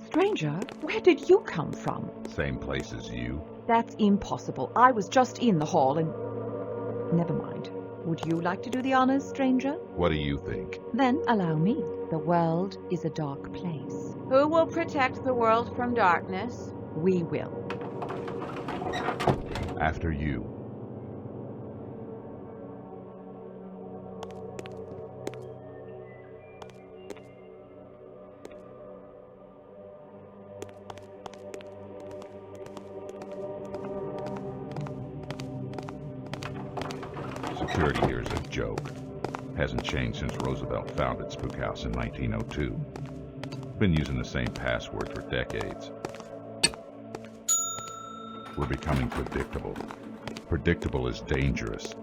Stranger, where did you come from? Same place as you. That's impossible. I was just in the hall and... Never mind. Would you like to do the honors, stranger? What do you think? Then allow me. The world is a dark place. Who will protect the world from darkness? We will. After you. Security here is a joke. Hasn't changed since Roosevelt founded Spookhouse in 1902. Been using the same password for decades. We're becoming predictable. Predictable is dangerous.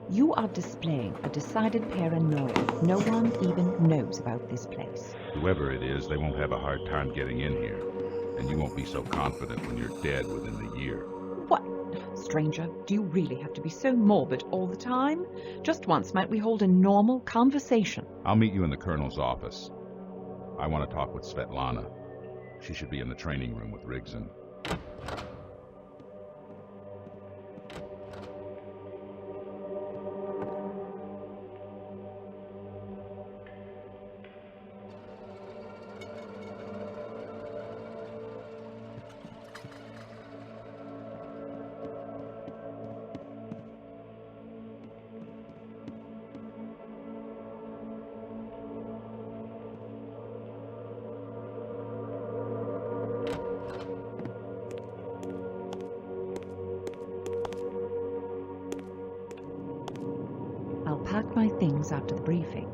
You are displaying a decided paranoia. No one even knows about this place. Whoever it is, they won't have a hard time getting in here. And you won't be so confident when you're dead within the year. What? Stranger, do you really have to be so morbid all the time? Just once might we hold a normal conversation? I'll meet you in the colonel's office. I want to talk with Svetlana. She should be in the training room with Rigson. I'll pack my things after the briefing.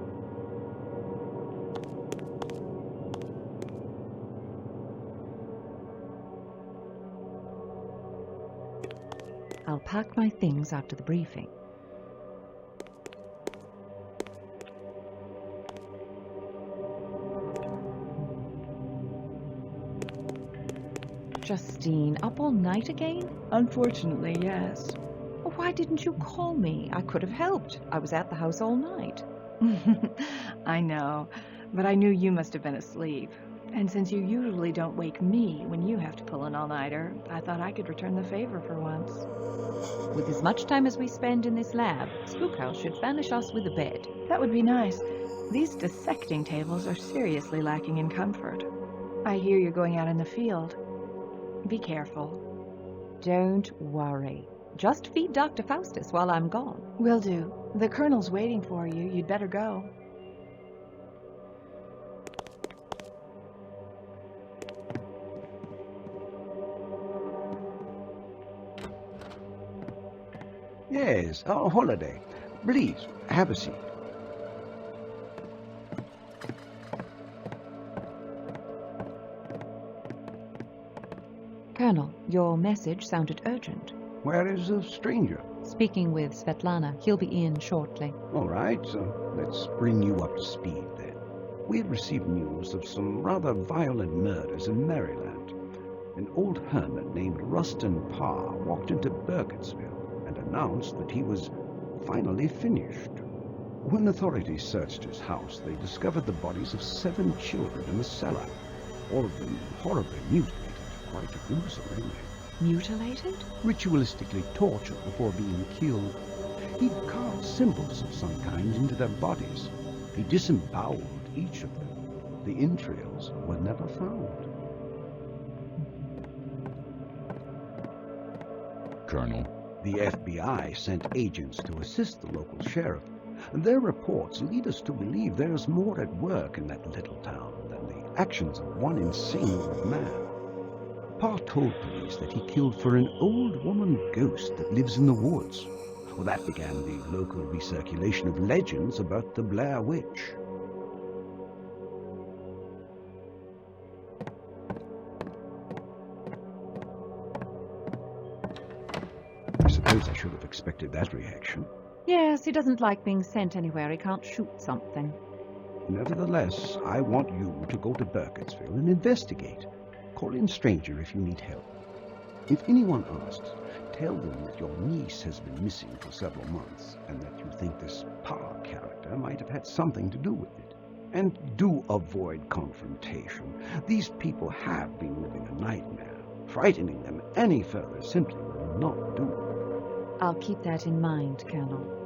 I'll pack my things after the briefing. Justine, up all night again? Unfortunately, yes. Well, why didn't you call me? I could have helped. I was at the house all night. I know, but I knew you must have been asleep. And since you usually don't wake me when you have to pull an all-nighter, I thought I could return the favor for once. With as much time as we spend in this lab, Spookhouse should furnish us with a bed. That would be nice. These dissecting tables are seriously lacking in comfort. I hear you're going out in the field. Be careful. Don't worry. Just feed Dr. Faustus while I'm gone. Will do. The colonel's waiting for you. You'd better go. Yes, Holliday. Please, have a seat. Colonel, your message sounded urgent. Where is the stranger? Speaking with Svetlana. He'll be in shortly. All right, so let's bring you up to speed then. We've received news of some rather violent murders in Maryland. An old hermit named Rustin Parr walked into Burkittsville and announced that he was finally finished. When authorities searched his house, they discovered the bodies of 7 children in the cellar, all of them horribly mutilated, quite gruesome, really. Mutilated? Ritualistically tortured before being killed. He'd carved symbols of some kind into their bodies. He disemboweled each of them. The entrails were never found. Colonel, The FBI sent agents to assist the local sheriff. Their reports lead us to believe there's more at work in that little town than the actions of one insane old man. Parr told police that he killed for an old woman ghost that lives in the woods. Well, that began the local recirculation of legends about the Blair Witch. I suppose I should have expected that reaction. Yes, he doesn't like being sent anywhere he can't shoot something. Nevertheless, I want you to go to Burkittsville and investigate. Call in stranger if you need help. If anyone asks, tell them that your niece has been missing for several months and that you think this Parr character might have had something to do with it. And do avoid confrontation. These people have been living a nightmare. Frightening them any further simply will not do. I'll keep that in mind, Colonel.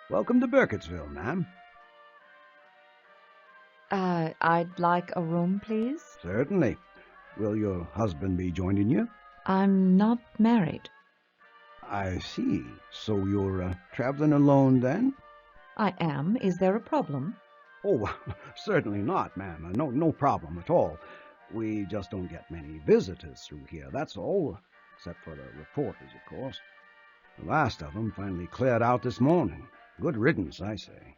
Welcome to Burkittsville, ma'am. I'd like a room, please. Certainly. Will your husband be joining you? I'm not married. I see. So you're traveling alone then? I am. Is there a problem? Oh, certainly not, ma'am. No problem at all. We just don't get many visitors through here, that's all. Except for the reporters, of course. The last of them finally cleared out this morning. Good riddance, I say.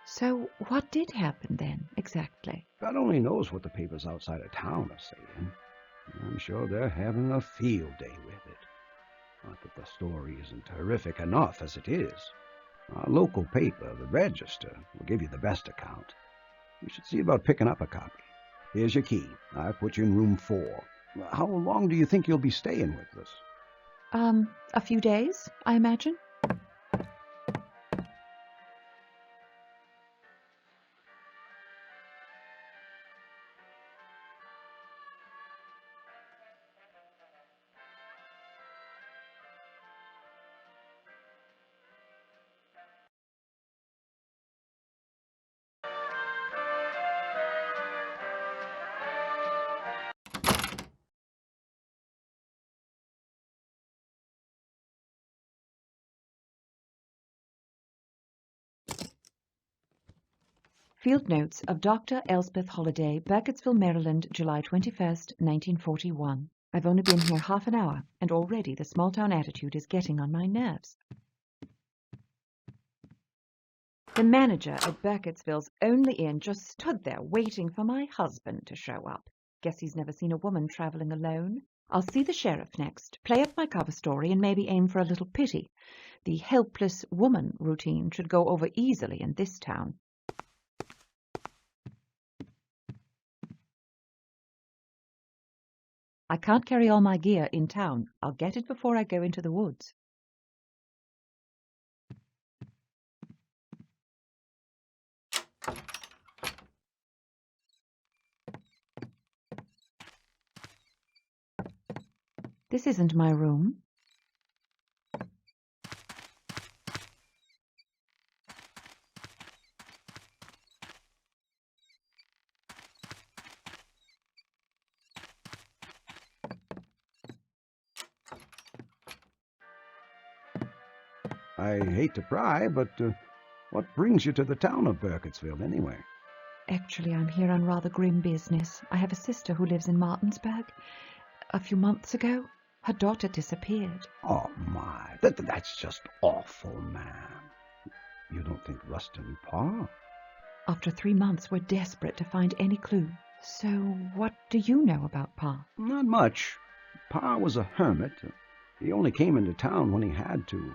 So what did happen then, exactly? God only knows what the papers outside of town are saying. I'm sure they're having a field day with it. Not that the story isn't terrific enough as it is. Our local paper, the Register, will give you the best account. You should see about picking up a copy. Here's your key. I've put you in room 4. How long do you think you'll be staying with us? A few days, I imagine. Field Notes of Dr. Elspeth Holliday, Burkittsville, Maryland, July 21st, 1941. I've only been here half an hour, and already the small-town attitude is getting on my nerves. The manager at Burkittsville's only inn just stood there waiting for my husband to show up. Guess he's never seen a woman traveling alone. I'll see the sheriff next, play up my cover story, and maybe aim for a little pity. The helpless woman routine should go over easily in this town. I can't carry all my gear in town. I'll get it before I go into the woods. This isn't my room. I hate to pry, but what brings you to the town of Burkittsville, anyway? Actually, I'm here on rather grim business. I have a sister who lives in Martinsburg. A few months ago, her daughter disappeared. Oh, my. That's just awful, ma'am. You don't think Rustin Parr? After 3 months, we're desperate to find any clue. So, what do you know about Pa? Not much. Pa was a hermit. He only came into town when he had to.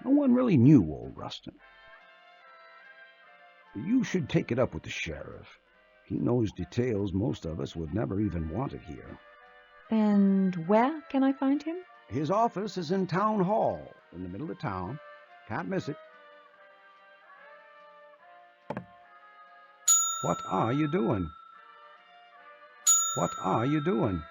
No one really knew old Rustin. You should take it up with the sheriff. He knows details most of us would never even want to hear. And where can I find him? His office is in Town Hall, in the middle of town. Can't miss it. What are you doing? What are you doing?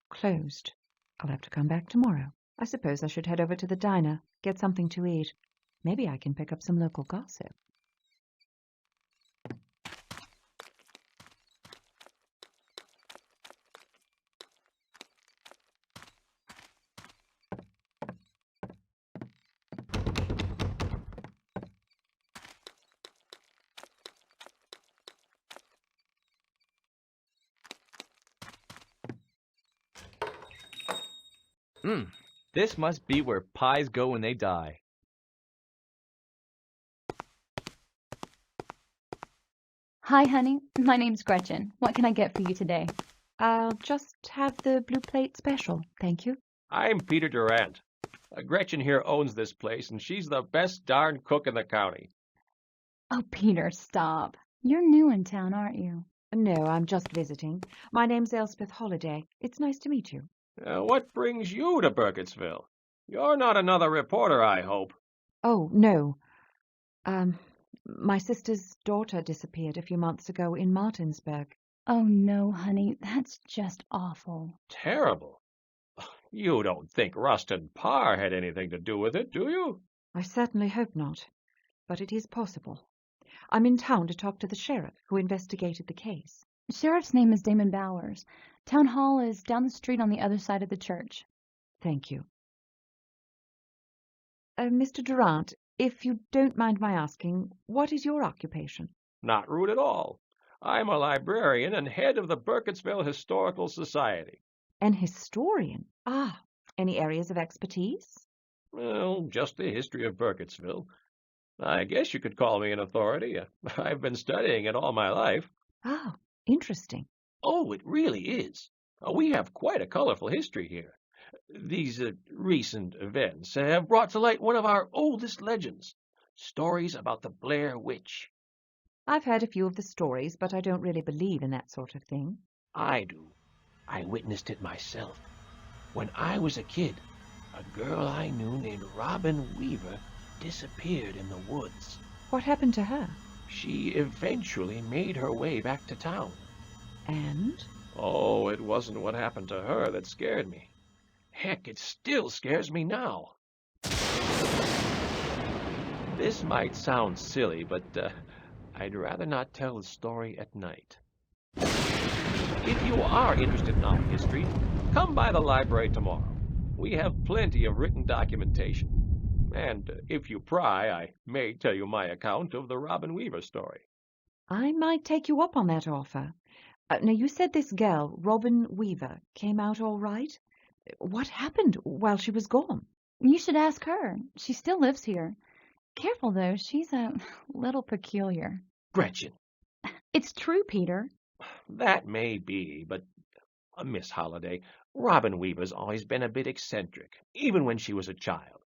Closed. I'll have to come back tomorrow. I suppose I should head over to the diner, get something to eat. Maybe I can pick up some local gossip. This must be where pies go when they die. Hi, honey. My name's Gretchen. What can I get for you today? I'll just have the blue plate special, thank you. I'm Peter Durant. Gretchen here owns this place, and she's the best darn cook in the county. Oh, Peter, stop. You're new in town, aren't you? No, I'm just visiting. My name's Elspeth Holliday. It's nice to meet you. What brings you to Burkittsville? You're not another reporter, I hope. Oh, no. My sister's daughter disappeared a few months ago in Martinsburg. Oh, no, honey. That's just awful. Terrible. You don't think Rustin Parr had anything to do with it, do you? I certainly hope not, but it is possible. I'm in town to talk to the sheriff who investigated the case. The sheriff's name is Damon Bowers. Town Hall is down the street on the other side of the church. Thank you. Mr. Durant, if you don't mind my asking, what is your occupation? Not rude at all. I'm a librarian and head of the Burkittsville Historical Society. An historian? Ah, any areas of expertise? Well, just the history of Burkittsville. I guess you could call me an authority. I've been studying it all my life. Oh, interesting. Oh, it really is. We have quite a colorful history here. These recent events have brought to light one of our oldest legends, stories about the Blair Witch. I've heard a few of the stories, but I don't really believe in that sort of thing. I do. I witnessed it myself. When I was a kid, a girl I knew named Robin Weaver disappeared in the woods. What happened to her? She eventually made her way back to town. And? Oh, it wasn't what happened to her that scared me. Heck, it still scares me now. This might sound silly, but I'd rather not tell the story at night. If you are interested in our history, come by the library tomorrow. We have plenty of written documentation. And if you pry, I may tell you my account of the Robin Weaver story. I might take you up on that offer. Now, you said this girl, Robin Weaver, came out all right? What happened while she was gone? You should ask her. She still lives here. Careful, though. She's a little peculiar. Gretchen. It's true, Peter. That may be, but Miss Holliday, Robin Weaver's always been a bit eccentric, even when she was a child.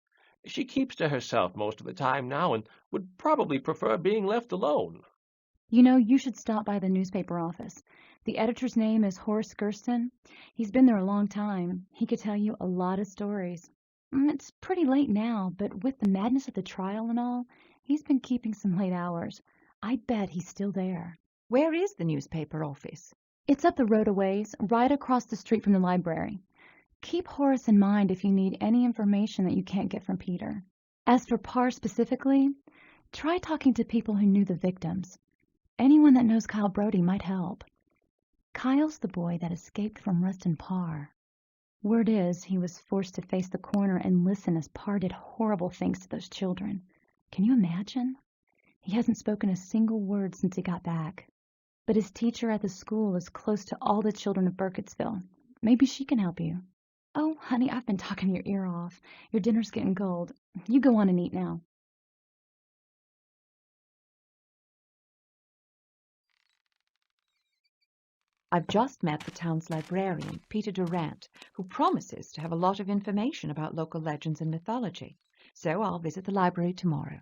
She keeps to herself most of the time now and would probably prefer being left alone. You know, you should stop by the newspaper office. The editor's name is Horace Gersten. He's been there a long time. He could tell you a lot of stories. It's pretty late now, but with the madness of the trial and all, he's been keeping some late hours. I bet he's still there. Where is the newspaper office? It's up the road a ways, right across the street from the library. Keep Horace in mind if you need any information that you can't get from Peter. As for Parr specifically, try talking to people who knew the victims. Anyone that knows Kyle Brody might help. Kyle's the boy that escaped from Rustin Parr. Word is he was forced to face the coroner and listen as Parr did horrible things to those children. Can you imagine? He hasn't spoken a single word since he got back. But his teacher at the school is close to all the children of Burkittsville. Maybe she can help you. Oh, honey, I've been talking your ear off. Your dinner's getting cold. You go on and eat now. I've just met the town's librarian, Peter Durant, who promises to have a lot of information about local legends and mythology. So I'll visit the library tomorrow.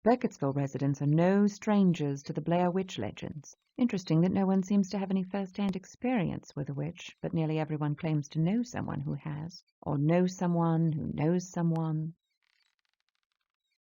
Burkittsville residents are no strangers to the Blair Witch legends. Interesting that no one seems to have any first-hand experience with a witch, but nearly everyone claims to know someone who has, or know someone who knows someone.